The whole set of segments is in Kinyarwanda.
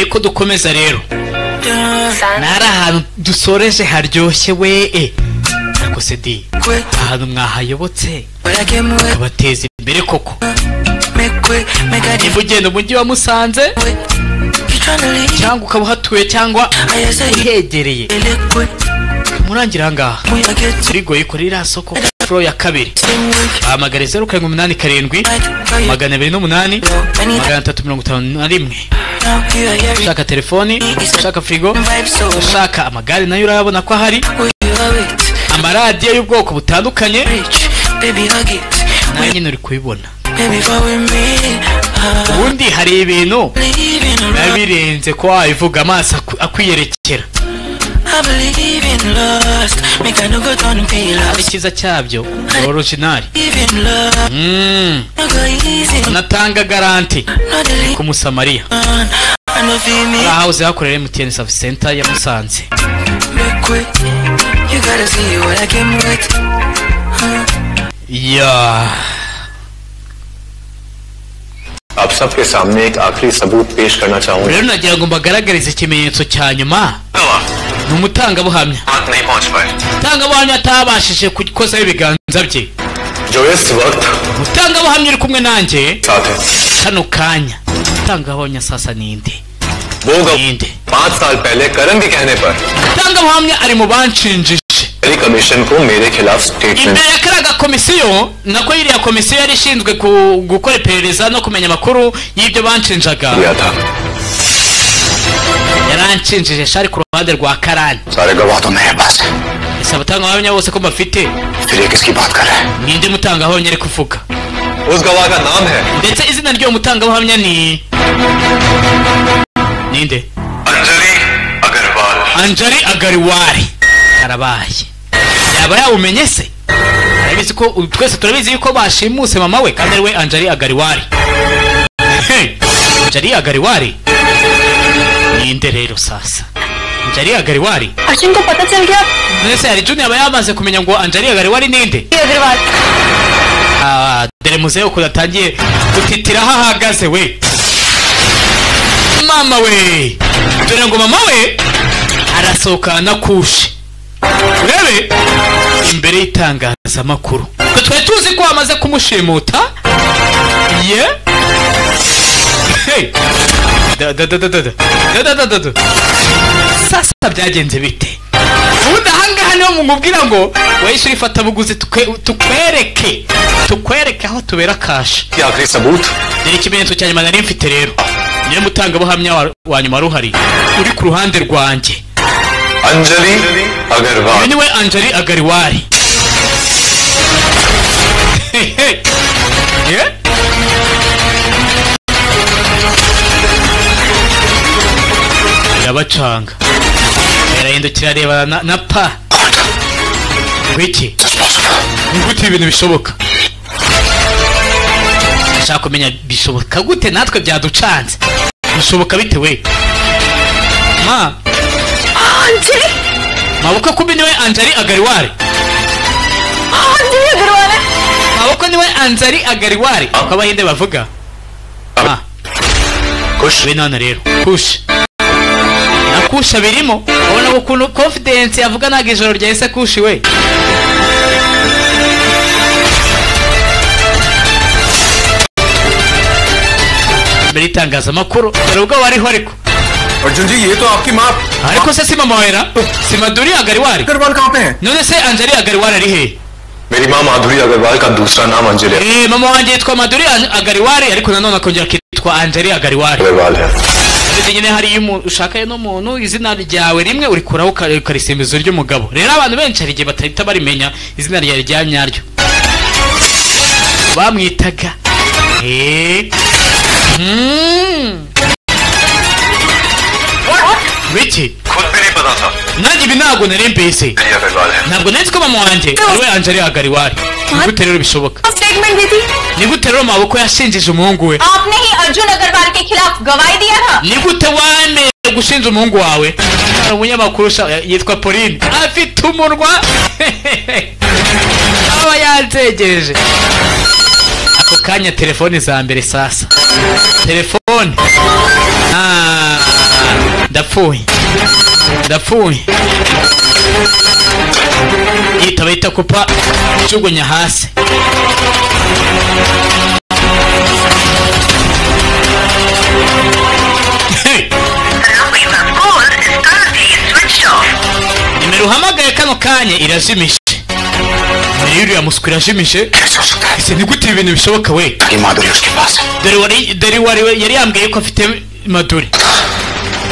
mbere ko dukomeza rero nari ahantu dusoreje haryoshye we ariko se di ahantu mwahayobotse kabateza imbere koko nimba ugenda umujyi wa Musanze cyangwa ukaba uhatuye cyangwa uhegereye murangira ahangaha firigo yikorera soko floor ya kabiri ahamagare 0787 208 351 ushaka telefoni ushaka firigo ushaka amagare nayo urabona ko hari amaradiyo y'ubwoko butandukanye nanjye nuri kubibona ubundi hari ibintu nabirenze ko wabivuga amaso akwiyerekera ikiza cyabyo original natanga garanti ku Musamariya ahahoze hakorera MTN Service Center ya Musanze आप सबके सामने एक आखिरी सबूत पेश करना चाहूंगा rero nagira ngo mbagaragarize ikimenyetso cya nyuma n'umutangabuhamya umutangabuhamya atabashije kukoza ibiganza bye umutangabuhamya uri kumwe nanjye kano kanya umutangabuhamya sasa ninde 5 साल पहले करम के कहने पर umutangabuhamya ari mu banshinjije commission को मेरे खिलाफ statement imbere yakaraga komisiyo nako iriya komisiyo yari ishinzwe gukora iperereza no kumenya amakuru y'ibyo banshinjaga yaranshinjije shari ku ruhande rwa Karani सारे गवाह तो मेरे पास है ese abatangabuhamya bose ko bafite फिर ये किसकी बात कर रहा है ninde mutangabuhamya ari kuvuga उस गवाह का नाम है ndetse izina ry'uwo mutangabuhamya ni ninde Anjali Agarwal karabaye yaba yawumenye se arabizi ko twese turabizi yuko bashimuse mama we kandi ari we Anjali Agarwal Anjali Agarwal ninde rero sasa Anjali Agarwal Arjun को पता चल गया nese Arjun yaba yamaze kumenya ngo Anjali Agarwal ninde Agarwal dere muzeo kudatangiye gutitira hahagaze we mama we dore ngo mama we arasohoka na kushe urebe imbere y'itangazamakuru twari tuzi ko amaze kumushimuta ye sasa byagenze bite ubundi ahangaha niho mumubwira ngo wahise urifata buguzi tukwereke aho tubera kasha dore ikimenyetso cya nyuma nari mfite rero niyo mutangabuhamya wa nyuma ruhari uri ku ruhande rwanjye Anjali Agarwal niwe Anjali Agarwal irabacanga yarahindukira areba na pa wiki ngute ibintu bishoboka ashaka kumenya bishoboka gute natwe byaducanze bishoboka bite we ma Anjali maboko kumbe niwe Anjali Agarwal Anjali अग्रवाल है maboko niwe Anjali Agarwal akabahinde bavuga kush we none rero kush nakusha birimo ubona ukuntu confidence yavuga naga ijoro ryahise kushi we mbere itangazamakuru dore ubwo wariho ariko Arjun जी ये तो आपकी माँ ariko se si mama wera si Madhuri Agarwal Agarwal कहाँ पे है none se Anjali Agarwal ari he मेरी माँ माधुरी अग्रवाल का दूसरा नाम Anjali mama wanjye yitwa Madhuri Agarwal ariko nanone akongera akitwa Anjali Agarwal Agarwal है nyine hari ushaka no muntu izina ryawe rimwe urikuraho ukarisimbiza ry'umugabo rero abantu benshi hari igihe batahita barimenya izina ryawe rya nyaryo bamwitaga Wiki खुद भी नहीं पता था nanjye ibi ntabwo nari mbese Agarwal है ntabwo nari ko mama wanjye ariwe Anjali Agarwal nigute rero bishoboka statement दी थी nigute rero maboko yashinjije umuhungu we आपने ही अर्जुन अग्रवाल के खिलाफ गवाही दिया था nigute wemeye gushinja umuhungu wawe hari umunyamakuru yitwa Pauline afite umunwa aba yanzegereje ako kanya telefoni za mbere sasa telefoni ndapfuye yita bahita kupa jugunya hasi nimero uhamagaye kano kanya irazimije yuriya muswa irajimije ese ni gute ibintu bishoboka we dore wari yari yambwiye ko afite Maduri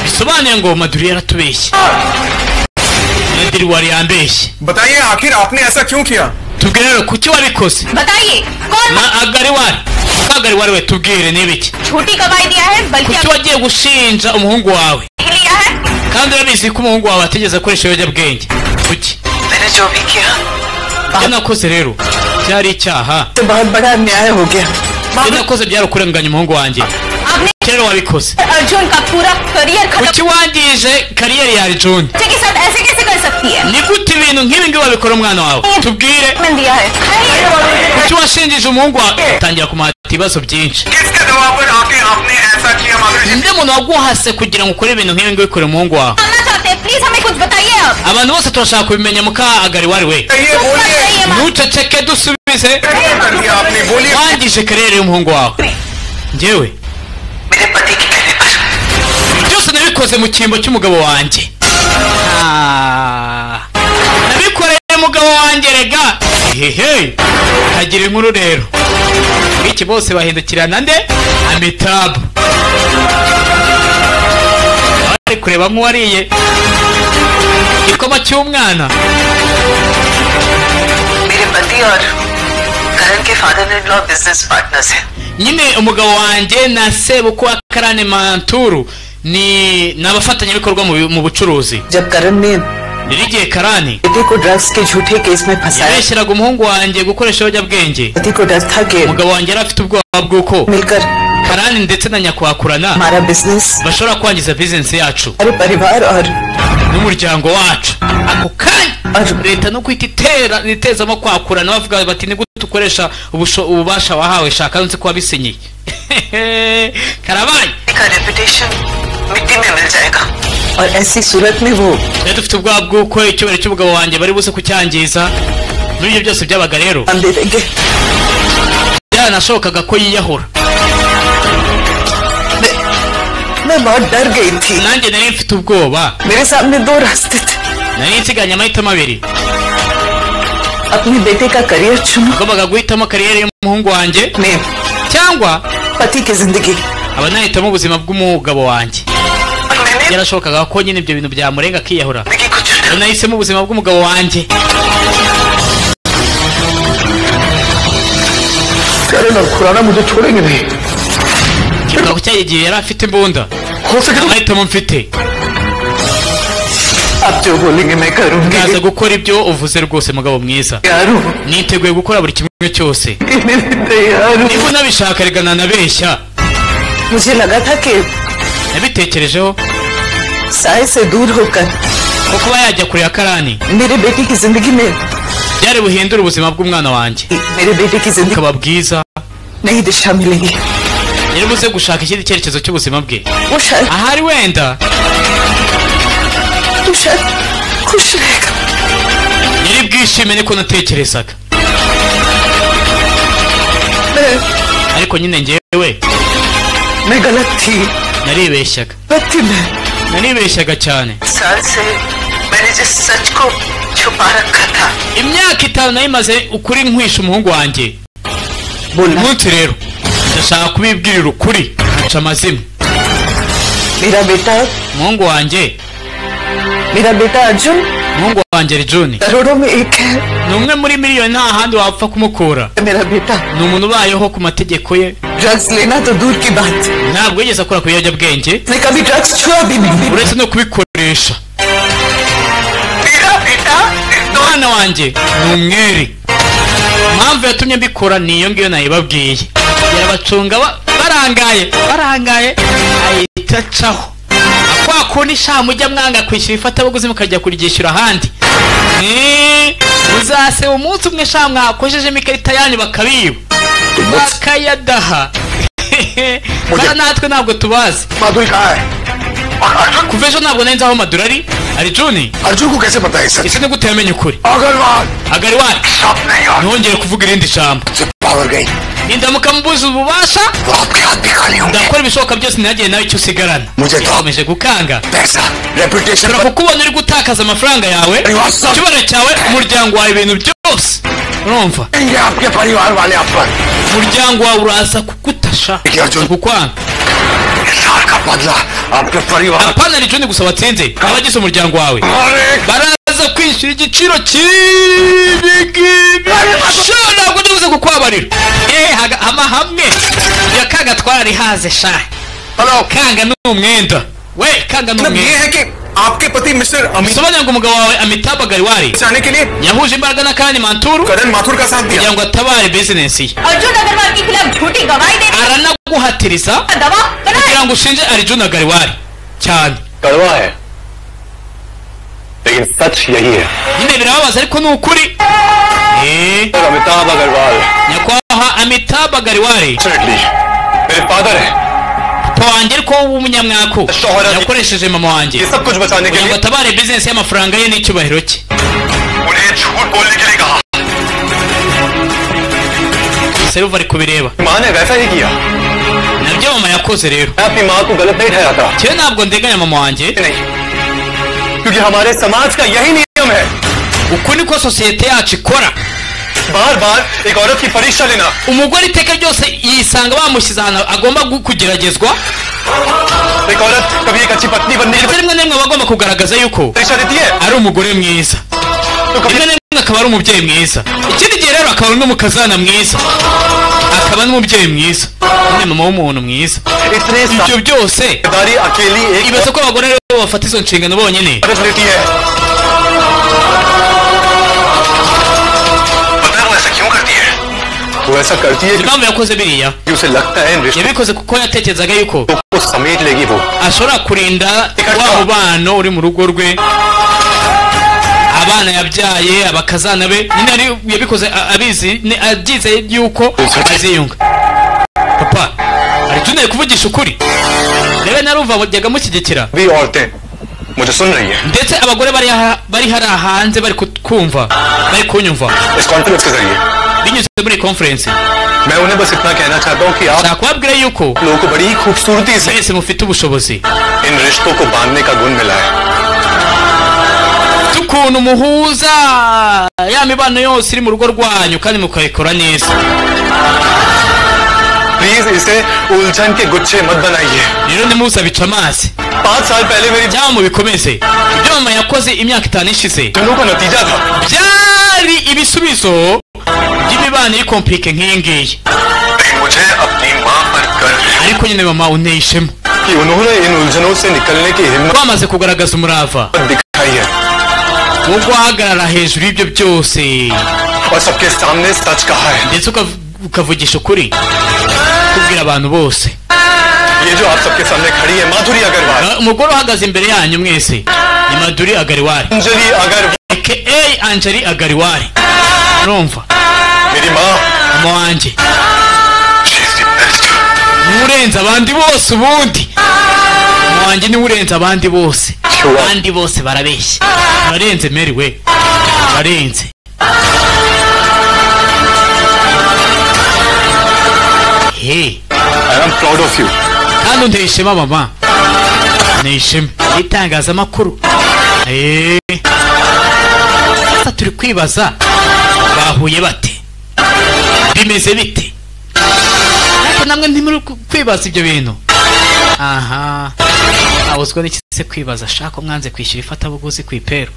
bisobanuye ngo Maduri yaratubeshye dore wari yambeshye बताइए आखिर आपने ऐसा क्यों किया tubwire rero kuki wabikoze बताइए कौन Agariwari we tubwire n'ibiki झूठी गवाही दिया है बल्कि kuki wagiye gushinja umuhungu wawe लिया है kandi urabizi ko umuhungu wawe atigeze akoresha ibiyobyabwenge kuki मैंने जो भी किया ibyo nakoze rero byari icyaha तो बहुत बड़ा अन्याय हो गया ibyo nakoze byari ukurenganya umuhungu wanjye आपने rero wabikoze अर्जुन का पूरा करियर खत्म kuki wangije kariyeri ya Arjun के साथ ऐसे कैसे कर सकती है ni gute ibintu nk'ibi ngibi wabikora umwana wawe tubwire मैंने दिया है kuki washinjije umuhungu wawe utangira kumuhata ibibazo byinshi किसके दबाव पर आके आपने ऐसा किया माधुरी जी ninde muntu waguhase kugira ngo ukore ibintu nk'ibi ngibi ukore umuhungu wawe जानना चाहते हैं प्लीज हमें कुछ बताइए आप abantu bose turashaka kubimenya muka Agariwari we ये बोलिए ntuceceke dusubize कर दिया आपने बोलिए wangije kariyeri y'umuhungu wawe njyewe मेरे पति के कहने पर byose nabikoze mu cyimbo cy'umugabo wanjye nabikoreye umugabo wanjye rega hehe hagira inkuru rero iki bose bahindukirana nde Amitabh bari kureba nk'uwariye igikoma cy'umwana मेरे पति और करण के father in law business partners हैं nyine umugabo wanjye na sebukwe wa Karane Manturu ni abafatanyabikorwa mu bucuruzi जब करण ने riri gihe Karani बेटे को ड्रग्स के झूठे केस में फंसाया yabeshyiraga umuhungu wanjye gukoresha ibiyobyabwenge पति को डर था कि umugabo wanjye yari afite ubwoba bw'uko मिलकर Karani ndetse na nyakwakurana हमारा business bashobora kwangiza bizinesi yacu हमारे परिवार और n'umuryango wacu ako kanya leta no kwita itezamo kwakurana bavuga bati ni gute ukoresha ububasha wahawe shaka nzi ko wabisenyeye karabaye का रेपुटेशन मिट्टी में मिल जाएगा और ऐसी सूरत में वो rero dufite ubwoba bw'uko icyubahiro cy'umugabo wanjye bari buze kucyangiza muri ibyo byose byabaga rero हम दे देंगे byaranashobokaga ko yiyahura मैं बहुत डर गई थी nanjye nari mfite ubwoba मेरे सामने दो रास्ते थे nari nsiganye amahitamo abiri अपने बेटे का करियर चुनो ngombaga guhitamo kariyeri y'umuhungu wanjye में cyangwa पति की जिंदगी aba nahitamo ubuzima bw'umugabo wanjye और मैंने byarashobokaga ko nyine ibyo bintu byamurenga akiyahura जिंदगी को चुना rero nahisemo ubuzima bw'umugabo wanjye करण और खुराना मुझे छोड़ेंगे नहीं kivuga ko cyagiye igihe yari afite imbunda हो सके तो amahitamo mfite आप जो बोलेंगे मैं करूंगी ngaza gukora ibyo uvuze rwose mugabo mwiza तैयार हूँ niteguye gukora buri kimwe cyose तैयार हूँ niba unabishaka reka nanabeshya मुझे लगा था कि nabitekerejeho साय से दूर होकर ko kuba yajya kure ya Karani मेरे बेटे की जिंदगी में byari buhindura ubuzima bw'umwana wanjye मेरे बेटे की जिंदगी bukaba bwiza नई दिशा मिलेगी yari buze gushaka ikindi cyerekezo cy'ubuzima bwe वो शायद ahari wenda वो शायद खुश रहेगा yari bwishime niko natekerezaga ariko nyine njyewe मैं गलत थी naribeshyaga गलत थी मैं naribeshyaga cyane साल से मैंने जिस सच को छुपा रखा था imyaka 5 nayimaze ukuri nkwisha umuhungu wanjye बोलना umunsi rero ndashaka kubibwirira ukuri nkaca amazima मेरा बेटा umuhungu wanjye मेरा बेटा अर्जुन umuhungu wanjye Arjun करोड़ों में एक है ni umwe muri miliyoni nta handi wapfa kumukura मेरा बेटा ni umuntu ubayeho ku mategeko ye drugs लेना तो दूर की बात ntabwo yigeze akora ku biyobyabwenge उसने कभी ड्रग्स छुआ भी नहीं uretse no kubikoresha मेरा बेटा umwana wanjye ni umwere impamvu yatumye mbikora niyo ngiyo nayibabwiye yarabacunga barangaye ahita acaho kwa kundi sha mujya mwanga kwishyura ifatabuguzi mukajya kuryishyura ahandi uzase umunsi umwe sha mwakojeje ikarita yanyu bakabiba bakayadaha bara natwe ntabwo tubazi माधुरी कहाँ है kuva ejo ntabwo nari nzi aho Maduro ari Arjun Arjun को कैसे पता है सच? ese ni gute yamenye ukuri Agarwal Agariwari सब नहीं यार ntongere kuvuga irindi jambo power गई nindamuka mubuze ububasha वो आपके हाथ भी खाली होंगे ndakora ibishoboka byose ntihagire nawe icyo usigarana मुझे तो ukomeje gukanga पैसा reputation ushobora kukubona uri gutakaza amafaranga yawe ikibazo cyawe umuryango wawe ibintu byose urumva ये आपके परिवार वाले आप पर umuryango wawe uraza kugutasha kukwanga साल का बदला आपके परिवार apana Arjun gusa watsinze abagize umuryango wawe baraza kwishyura igiciro cy'ibigibi ntabwo nibuze kukwabarira amahame ya kaga twararihaze sha kanga n'umwenda we kanga n'umwenda आपके पति मिस्टर Amit bisobanura ngo umugabo wawe Amitabh Agariwari जाने के लिए yahuje imbaraga na Karani Manturu करण माथुर का साथ दिया kugira ngo atabare bizinesi ye Arjun अग्रवाल के खिलाफ झूठी गवाही देने aranaguhatiriza का दवा बनाए kugira ngo ushinje Arjun Agariwari cyane कड़वा है लेकिन सच यही है nyine birababaza ariko ni ukuri Amitabh Agarwal nyakwaha Amitabh Agariwari मेरे फादर है papa wanjye ariko w'umunyamwaku yakoresheje mama wanjye ये सब कुछ बचाने के kugira ngo लिए atabare bizinesi y'amafaranga ye n'icyubahiro cye उन्हें झूठ बोलने के लिए कहा Seruva ari kubireba माँ ने वैसा ही किया nabyo mama yakoze rero मैं अपनी माँ को गलत नहीं ठहराता cyewe ntabwo ndenganya mama wanjye नहीं क्योंकि हमारे समाज का यही नियम है uku niko sosiyete yacu ikora बार बार एक औरत की परीक्षा लेना umugore iteka ryose yisanga bamushyize ahantu agomba kugeragezwa एक औरत कभी एक अच्छी पत्नी बनने की rimwe na rimwe aba agomba kugaragaza yuko परीक्षा देती है ari umugore mwiza तो कभी rimwe na rimwe akaba ari umubyeyi mwiza ikindi gihe rero akaba n'umukazana mwiza akaba n'umubyeyi mwiza ni mama w'umuntu mwiza इतने ibyo byose जिम्मेदारी अकेली एक ibaze ko abagore rero bafata izo nshingano bonyine औरत लेती है पता है वो ऐसा क्यों करती है वो ऐसा करती है impamvu yakoze biriya कि उसे लगता है इन रिश्तों yabikoze kuko yatekerezaga yuko को समेट लेगी वो ashobora kurinda wa mubano uri mu rugo rwe abana yabyaye abakazana be nyine yabikoze abizi agize yuko aziyunga papa Arjun ari kuvugisha ukuri rero narumva mujyaga mushyigikira भी औरतें मुझे सुन रही है ndetse abagore bari hari hanze bari kumva bari kunyumva इस कॉन्फ्रेंस के जरिए binyuze muri conference मैं उन्हें बस इतना कहना चाहता हूँ कि आप nshaka kubabwira yuko लोगों को बड़ी खूबसूरती से mwese mufite ubushobozi इन रिश्तों को बांधने का गुण मिला है ukuntu muhuza ya mibano yose iri mu rugo rwanyu kandi mukayikora neza please इसे उलझन के गुच्छे मत बनाइए rero ntimuzabice amazi 5 साल पहले मेरी cyangwa mubikomeze ibyo mama yakoze imyaka 5 ishize जनों का नतीजा था byari ibisubizo by'imibano iri komplike nk'iyi ngiyi लेकिन मुझे अपनी माँ पर गर्व है ariko nyine mama unteye ishema कि उन्होंने इन उलझनों से निकलने की हिम्मत twamaze kugaragaza umurava दिखाई है wo guhagarara hejuru y'ibyo byose और सबके सामने सच कहा है ndetse ukavugisha ukuri kubwira abantu bose ये जो आप सबके सामने खड़ी है माधुरी Agarwal umugore uhagaze imbere yanyu mwese ni Maduri Agariwari Anjali Agarwal aka Anjali Agariwari urumva मेरी माँ mama wanjye She is the best. urenze abandi bose ubundi mama wanjye niwe urenze abandi bose abandi bose barabeshya bararenze Mary we bararenze hey I am proud of you. kandi unteye ishema mama ni ishema itangazamakuru sasa turi kwibaza bahuye bate bimeze bite ariko namwe ntimuri kwibaza ibyo bintu aha abuzwa n'iki se kwibaza shaka mwanze kwishyura ifatabuguzi ku ipero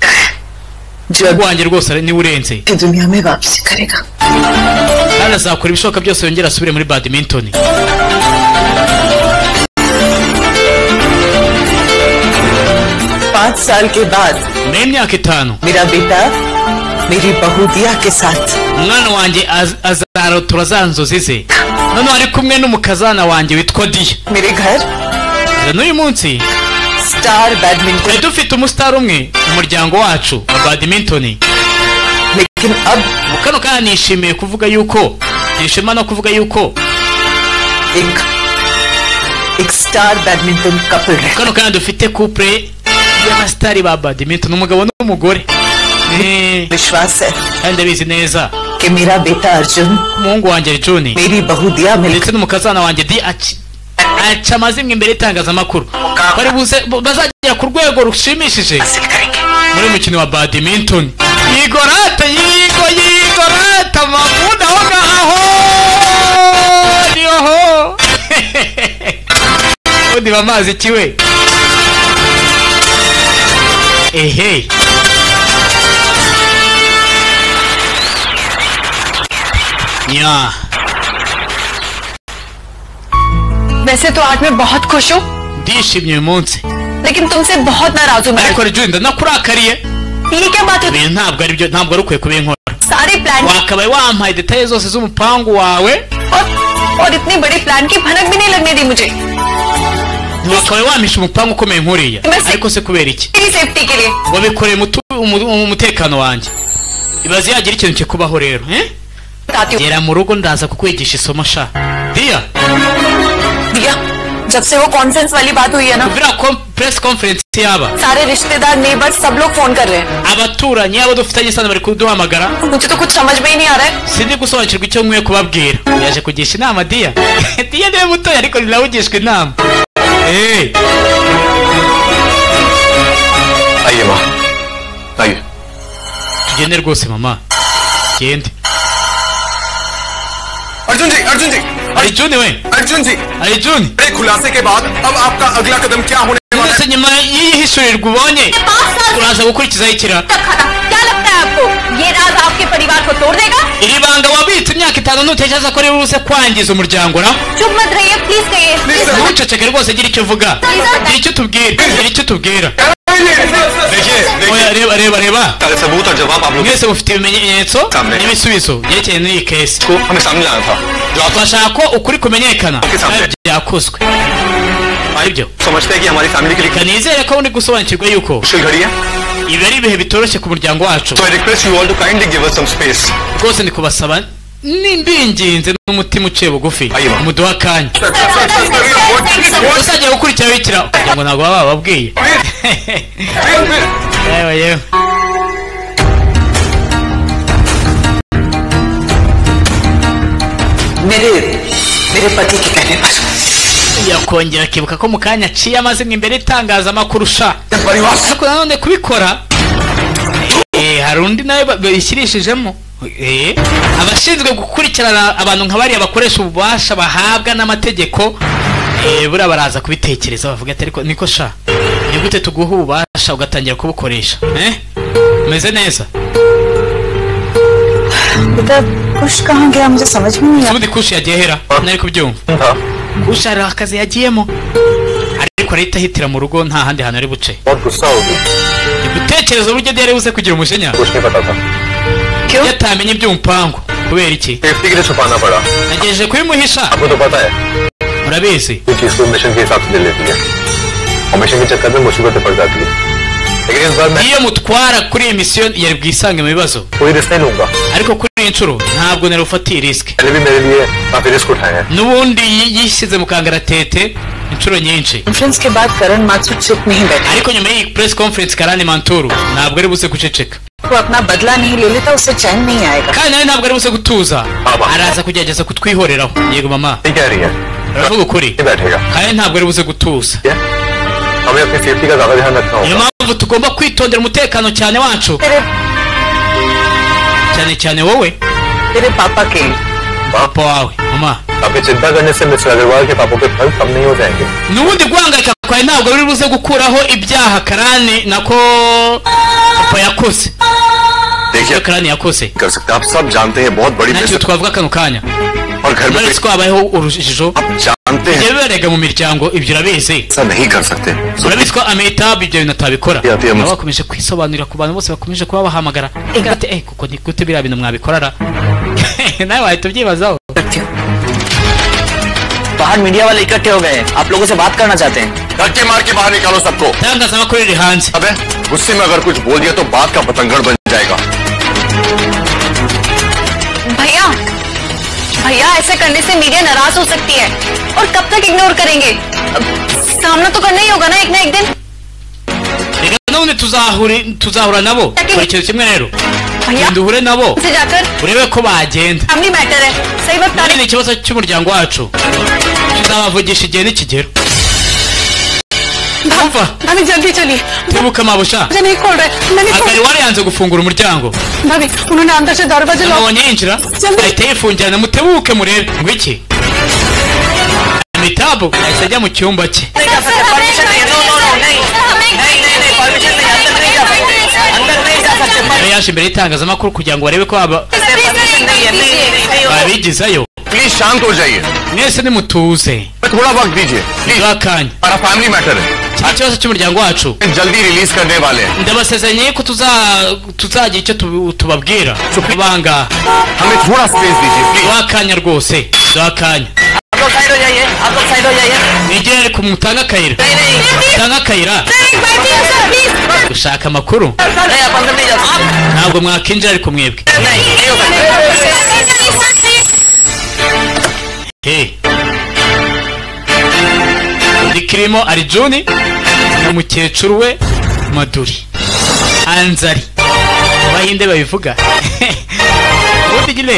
wanjye rwose niwe urenze दुनिया में वापसी करेगा kandi azakora ibishoboka byose yongera asubire muri badminton 5 साल के बाद nyuma y'imyaka 5 मेरा बेटा मेरी बहू दिया के साथ umwana wanjye azarotora za nzozi ze noneho ari kumwe n'umukazana wanjye witwa Diya मेरे घर n'uyu munsi star badminton twari dufite umusitari umwe mu muryango wacu wa badminton लेकिन अब mu kano kanya nishimiye kuvuga yuko nishima no kuvuga yuko एक एक star badminton couple है। kano kandi dufite couple y'abastari ba badminton umugabo n'umugore विश्वास है kandi ndabizi neza कि मेरा बेटा अर्जुन umuhungu wanjye Arjun मेरी बहू दिया मिलकर ndetse n'umukazana wanjye Di aca amazimwe imbere y'itangazamakuru bari bazagera ku rwego rushimishije हासिल करेंगे। muri mukino wa badminton. Yigorata mavuna ho ngaho niho undi bamazi kiwe ehe nya वैसे तो आज मैं बहुत खुश हूँ ndishimye uyu munsi लेकिन तुमसे बहुत नाराज हूँ मैं। ariko Arjun ndakurakariye ये क्या बात है? ibintu ntabwo ari byo ntabwo ari ukwiye kubinkora सारे plan wakabaye wampaye detaye zose z'umupangu wawe और इतने बड़े प्लान की भनक भी नहीं लगने दी मुझे wakabaye wampisha umupangu ukomeye nkuriya Mbese- ariko se kubera iki मेरी सेफ्टी के लिए। wabikoreye umutekano wanjye ibaze yagira ikintu kikubaho rero बताती हूँ gera mu rugo ndaza kukwigisha isomo sha Dia दिया जब से वो कॉन्फ्रेंस वाली बात हुई है ना uvira press conference yaba सारे रिश्तेदार नेबर सब लोग फोन कर रहे हैं abaturanyi abo dufitanye isano bari kuduhamagara मुझे तो कुछ समझ में ही नहीं आ रहा है sindi gusobanukirwa icyo nkwiye kubabwira yaje kugisha inama Dia Dia niwe mutoya ariko ni nawe ugishwa inama आइए माँ आइए tugende rwose mama gende Arjun ji अर्जुन जी Arjun we अर्जुन जी Arjun बड़े खुलासे के बाद अब आपका अगला कदम क्या होने वाला है? ndetse nyuma y'ihishurirwa ubonye turaza gukurikizaho ikiraro क्या लगता है आपको ये राज आपके परिवार को तोड़ देगा? iri banga wabitse imyaka 5 ntutekereza ko riri buze kwangiza umuryango na चुप मत रहिए प्लीज कहिए ntuceceke rwose gira icyo uvuga gira icyo tubwira देखिए oya reba सारे सबूत और जवाब आप लोग mwese mufite ibimenyetso Kamere. n'ibisubizo byerekeye n'iyi kesi को हमें सामने लाना था जो आप twashaka ko ukuri kumenyekana Okay, Kamere. kandi byakozwe ibyo समझते हैं कि हमारी फैमिली के लिए reka nizere ko uri gusobanukirwa yuko मुश्किल घड़ी है ibi ari ibihe bitoroshye ku muryango wacu So I request you all to kindly give us some space. rwose ndi kubasaba nimbinginze n'umutima uciye bugufi Ayiwa. muduha akanya uzajya gukurikiraho ikiraro kugira ngo ntabwo baba bababwiye yewe मेरे पति के कहने पर yakongera akibuka ko mu kanya aciye amazimwe imbere y'itangazamakuru sha ariko nanone kubikora hari undi nawe bishyirishijemo abashinzwe gukurikirana abantu nka bariya bakoresha ububasha bahabwa n'amategeko buriya baraza kubitekereza bavuga ati ariko niko sha ni gute tuguha ububasha ugatangira kubukoresha umeze neza बेटा कुछ कहाँ गया मुझे समझ में नहीं ubundi kushi yagiye hera nari kubyumva kushi hari akazi yagiyemo ariko arahita ahitira mu rugo nta handi hantu ari buce बहुत गुस्सा होगी gutekereza uburyo yari buze kugira umujinya कुछ नहीं पता था iyo atamenye iby'umupangu kubera iki safety के लिए छुपाना पड़ा nagejeje kubimuhisha आपको तो पता है murabizi ये चीज को मिशन के हिसाब से ले लेती है और मिशन के चक्कर में मुसीबतें पड़ जाती है लेकिन इस बार मैं iyo mutwara kuri iyi misiyo yari bwisange mu bibazo कोई रिस्क नहीं लूंगा ariko kuri iyi nshuro ntabwo nari ufatiye risike पहले भी मेरे लिए काफी रिस्क उठाए हैं n'ubundi yishyize mu kangaratete inshuro nyinshi conference के बाद करण माथुर चुप नहीं बैठा। ariko nyuma y'iyi press conference Karani Manturu ntabwo ari buze guceceka वो अपना बदला नहीं ले लेता उसे चैन नहीं आएगा। kandi nawe ntabwo ari buze gutuza Aba. araza kugerageza kutwihoreraho yego mama नहीं कह रही है uravuga ukuri नहीं बैठेगा kandi ntabwo ari buze gutuza क्या हमें अपनी सेफ्टी का ज्यादा ध्यान रखना niyo होगा mpamvu tugomba kwitondera umutekano cyane wacu cyane cyane wowe तेरे पापा के papa wawe mama आपकी चिंता करने से मिस्टर अग्रवाल के पापों के फल कम नहीं हो जाएंगे n'ubundi guhangayika kwawe ntabwo biri buze gukuraho ibyaha Karani nako papa yakoze देखिए ibyo Karani yakoze कर सकते हैं आप सब जानते हैं बहुत बड़ी ntacyo mister twavuga kano kanya और घर में uretse ko habayeho urujijo आप जानते हैं ibyo bibarega mu miryango ibyo urabizi ऐसा नहीं कर सकते urabizi ko Amitabh ibyo bintu atabikora Yati yamuze. nabo bakomeje kwisobanurira ku bantu bose bakomeje kuba bahamagara ati kuko ni gute biriya bintu mwabikorara nawe wahita ubyibazaho बाहर मीडिया वाले इकट्ठे हो गए, आप लोगों से बात करना चाहते हैं। धक्के मार के बाहर निकालो सबको itangazamakuru riri hanze अबे गुस्से में अगर कुछ बोल दिया तो बात का पतंगड़ बन जाएगा भैया भैया ऐसे करने से मीडिया नाराज हो सकती है और कब तक इग्नोर करेंगे? सामना तो करना ही होगा ना एक दिन। none tuzahura nabo buri kintu kimwe rero duhure nabo से जाकर urebe ko bagenda family matter है सही वक्त ari ni ikibazo cy'umuryango wacu tuzabavugisha igihe n'ikigero umva भाभी जल्दी चलिए tebuka mabusha मुझे नहीं खोल रहे मैंने akari wari yanze gufungura umuryango भाभी उन्होंने अंदर से दरवाजा lock nabonye yinjira ahita yifungirana mutebuke murebe ngo iki Amitabu ahise ajya mu cyumba cye yaje imbere y'itangazamakuru kugira ngo barebe ko babigizayo please शांत हो जाइए mwese nimutuze थोड़ा वक्त दीजिए akanya हमारा फैमिली मैटर है ikibazo cy'umuryango wacu जल्दी रिलीज करने वाले हैं ndabasezeranye ko tuzagira icyo tubabwira kubanga हमें थोड़ा स्पेस दीजिए प्लीज akanya rwose akanya आप लोग साइड हो जाइए nigere ku mutanga akayira mutanga akayira gushaka amakuru नहीं आप अंदर नहीं जा सकते ntabwo mwakinjira ariko mwebwe नहीं हो सकता Kirimo Arjuni n'umukecuru we Maduri Anzari abahinde babivuga ubundi gile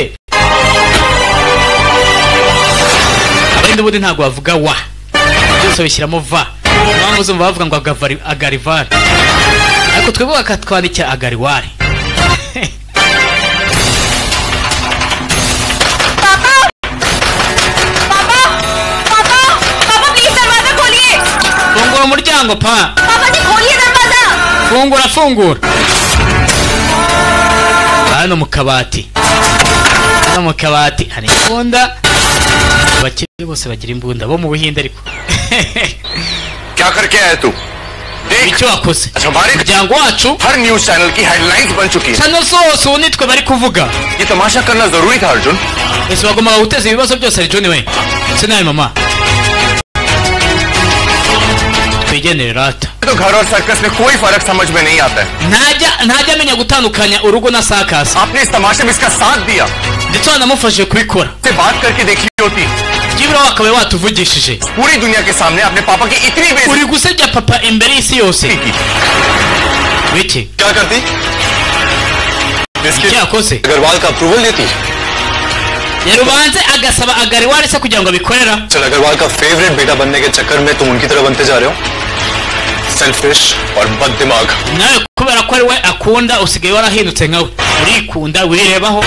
abahinde ubundi ntabwo bavuga wa byose bishyiramo va mpamvu zumva bavuga ngo agarivari ariko twebwe bakatwandikira agariwari fungura umuryango pa पापा जी खोलिए दरवाजा fungura hano mu kabati hari imbunda abakire bose bagira imbunda bo mu buhinde ariko क्या करके आया तू icyo wakoze हमारे umuryango wacu हर news channel की हेडलाइंस बन चुकी है channel zose ubu nitwe bari kuvuga ये तमाशा करना जरूरी था Arjun ese bagombaga guteza ibibazo byose John we se nawe mama twigenere rata तो घर और सर्कस में कोई फर्क समझ में नहीं आता है ntajya amenya gutandukanya urugo na sakasi आपने इस तमाशे में इसका साथ दिया ndetse wanamufashije kubikora से बात करके देखी होती byibura wakabaye watuvugishije पूरी दुनिया के सामने अपने पापा की इतनी बेइज्जती uri gusebya papa imbere y'isi yose की biki क्या करती icyo yakoze अग्रवाल का अप्रूवल लेती yarubanze agasaba agariwari se kugira ngo abikorera चल अग्रवाल का फेवरेट बेटा बनने के चक्कर में तुम उनकी तरह बनते जा रहे हो सेल्फिश और बद दिमाग nawe kubera ko ari we akunda usigaye warahindutse nkawe urikunda wirebaho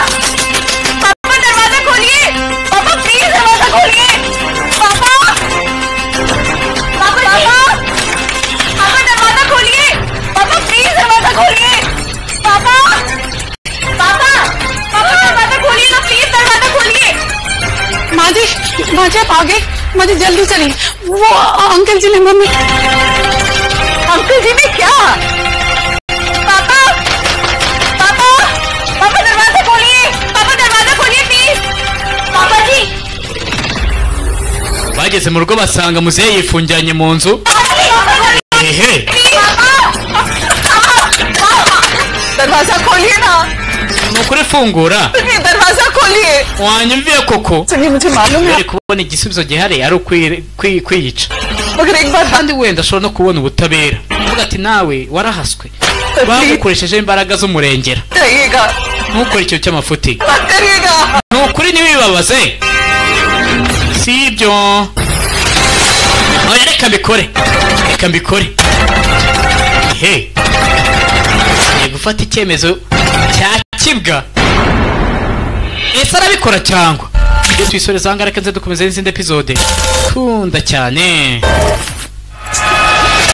पापा दरवाजा खोलिए पापा प्लीज दरवाजा खोलिए पापा पापा पापा दरवाजा खोलिए पापा प्लीज दरवाजा खोलिए पापा पापा पापा दरवाजा खोलिए ना प्लीज दरवाजा खोलिए माँ जी आप आ गए माँ जी जल्दी चलिए वो अंकल जी ने मम्मी अंकल जी ने क्या पापा पापा पापा दरवाजा खोलिए प्लीज पापा जी bageze mu rugo basanga muzehe yifungiranye mu nzu ehe दरवाजा खोलिए ना ni ukuri fungura दरवाजा खोलिए wanyumviye koko चलिए मुझे मालूम है uri kubona igisubizo gihari ari kwiyica मगर एक बार kandi wenda ashobora no kubona ubutabera uvuga ati nawe warahaswe bagukoresheje imbaraga z'umurengera करिएगा ntukore ikintu cy'amafuti मत करिएगा ni ukuri ntibibabaze si ibyo oya reka mbikore he ngiye gufata icyemezo cya kibwa ese arabikora cyangwa iyo tuyisoreza ahangaha reka nze dukomeze n'izindi epizode kunda cyane